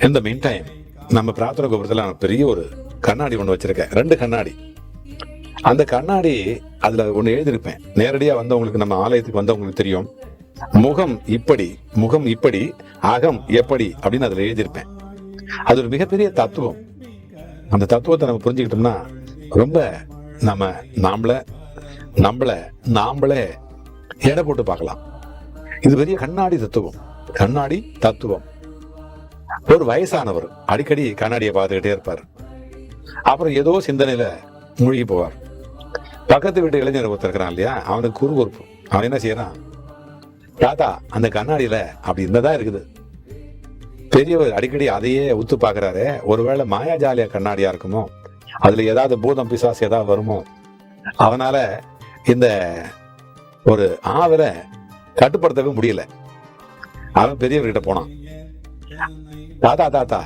இந்த mean time நம்ம பிரார்த்தனை கோபுரத்துல நான் பெரிய ஒரு கண்ணாடி ஒண்ணு வச்சிருக்கேன், 2 கண்ணாடி. அந்த கண்ணாடி அதுல ஒண்ணு எழுதியிருப்பேன். நேரடியா வந்தவங்களுக்கு, நம்ம ஆலயத்துக்கு வந்தவங்களுக்கு தெரியும், முகம் இப்படி, முகம் இப்படி, அகம் எப்படி அப்படின்னு அதுல எழுதியிருப்பேன். அது ஒரு மிகப்பெரிய தத்துவம். அந்த தத்துவத்தை நம்ம புரிஞ்சுக்கிட்டோம்னா ரொம்ப நாமளே எடை போட்டு பார்க்கலாம். இது பெரிய கண்ணாடி தத்துவம். கண்ணாடி தத்துவம். ஒரு வயசானவர் அடிக்கடி கண்ணாடியை பார்த்துக்கிட்டே இருப்பார். அப்புறம் ஏதோ சிந்தனையில மூழ்கி போவார். பக்கத்து வீட்டு இளைஞர் ஒருத்தர் இருக்கிறான் இல்லையா, அவனுக்கு குறுகுறுப்பு. அவன் என்ன செய்யறான், தாத்தா அந்த கண்ணாடியில அப்படி என்னதான் இருக்குது. பெரியவர் அடிக்கடி அதையே உத்து பாக்குறாரு. ஒருவேளை மாயாஜாலியா கண்ணாடியா இருக்குமோ, அதுல ஏதாவது பூதம் பிசாசு ஏதாவது வருமோ, அவனால இந்த ஒரு ஆவலை கட்டுப்படுத்தவே முடியல. அவன் பெரியவர்கிட்ட போனான். தாத்தா தாத்தா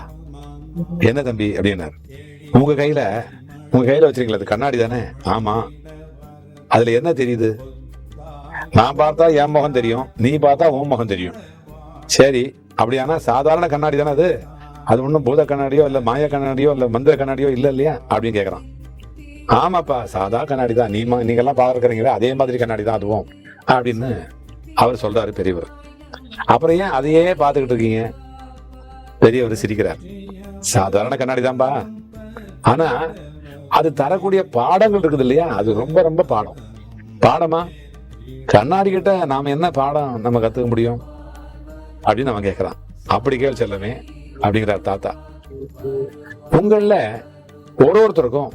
என்ன தம்பி அப்படின்னாரு. உங்க கையில வச்சிருக்கீங்களா, அது கண்ணாடி தானே? ஆமா. அதுல என்ன தெரியுது? நான் பார்த்தா என் முகம் தெரியும், நீ பார்த்தா உன் முகம் தெரியும். சரி, அப்படியானா சாதாரண கண்ணாடி தானே அது? அது ஒன்றும் பூத கண்ணாடியோ இல்ல மாய கண்ணாடியோ இல்ல மந்திர கண்ணாடியோ இல்ல இல்லையா அப்படின்னு கேட்கறான். ஆமாப்பா, சாதா கண்ணாடி தான், நீங்க எல்லாம் பார்க்கறீங்களா அதே மாதிரி கண்ணாடி தான் அதுவும் அப்படின்னு அவர் சொல்றாரு பெரியவர். அப்புறம் ஏன் அதையே பார்த்துக்கிட்டு இருக்கீங்க? பெரியவர் சிரிக்கிறார். சாதாரண கண்ணாடி தான்பா, ஆனா அது தரக்கூடிய பாடங்கள் இருக்குது இல்லையா, அது ரொம்ப ரொம்ப பாடமா. கண்ணாடி கிட்ட நாம என்ன பாடம் நம்ம கத்துக்க முடியும் அப்படின்னு அவன் கேட்கிறான். அப்படி கேள் செல்லமே அப்படிங்கிறார் தாத்தா. உங்கள ஒருத்தருக்கும்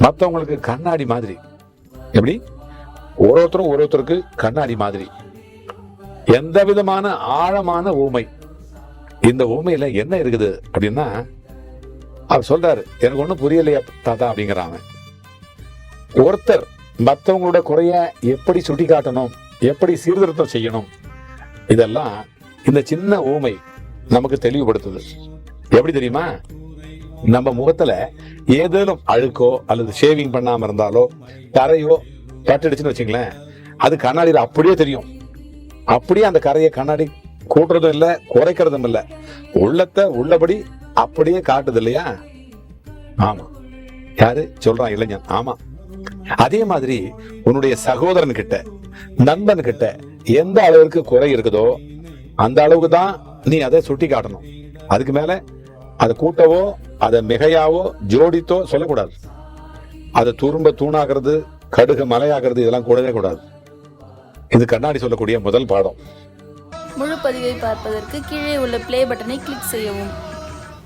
மற்றவங்களுக்கு கண்ணாடி மாதிரி. எப்படி? ஒருத்தருக்கு கண்ணாடி மாதிரி. எந்த விதமான ஆழமான ஊமை. இந்த ஊமையில என்ன இருக்குது அப்படின்னா, அவர் சொல்றாரு, எனக்கு ஒண்ணும் புரியலையா தாத்தா அப்படிங்கிறாங்க. ஒருத்தர் மற்றவங்களோட குறைய எப்படி சுட்டி காட்டணும், எப்படி சீர்திருத்தம் செய்யணும், இதெல்லாம் இந்த சின்ன ஊமை நமக்கு தெளிவுபடுத்துது. எப்படி தெரியுமா? நம்ம முகத்துல ஏதேனும் அழுக்கோ அல்லது ஷேவிங் பண்ணாம இருந்தாலோ கரையோ பட்டுடுச்சுன்னு வச்சுங்களேன், அது கண்ணாடியில அப்படியே தெரியும். அப்படியே அந்த கரையை கண்ணாடி கூட்டுறதும் இல்லை, குறைக்கிறதும் இல்லை, உள்ளத்தை உள்ளபடி அப்படியே காட்டுது இல்லையா? ஆமா. யாரு சொல்றான்? இளைஞன். ஆமா. அதே மாதிரி உன்னுடைய சகோதரன் கிட்ட, நண்பன் கிட்ட எந்த அளவுக்கு குறை இருக்குதோ அந்த அளவுக்கு தான் நீ அதை சுட்டி காட்டணும். அதுக்கு மேல அதை கூட்டவோ அதை மிகையாவோ ஜோடித்தோ சொல்லக்கூடாது. அதை துரும்ப தூணாகிறது, கடுகு மலையாகிறது, இதெல்லாம் கூடவே கூடாது. இது கண்ணாடி சொல்லக்கூடிய முதல் பாடம். முழு பதிவை பார்ப்பதற்கு கீழே உள்ள ப்ளே பட்டனை கிளிக் செய்யவும்.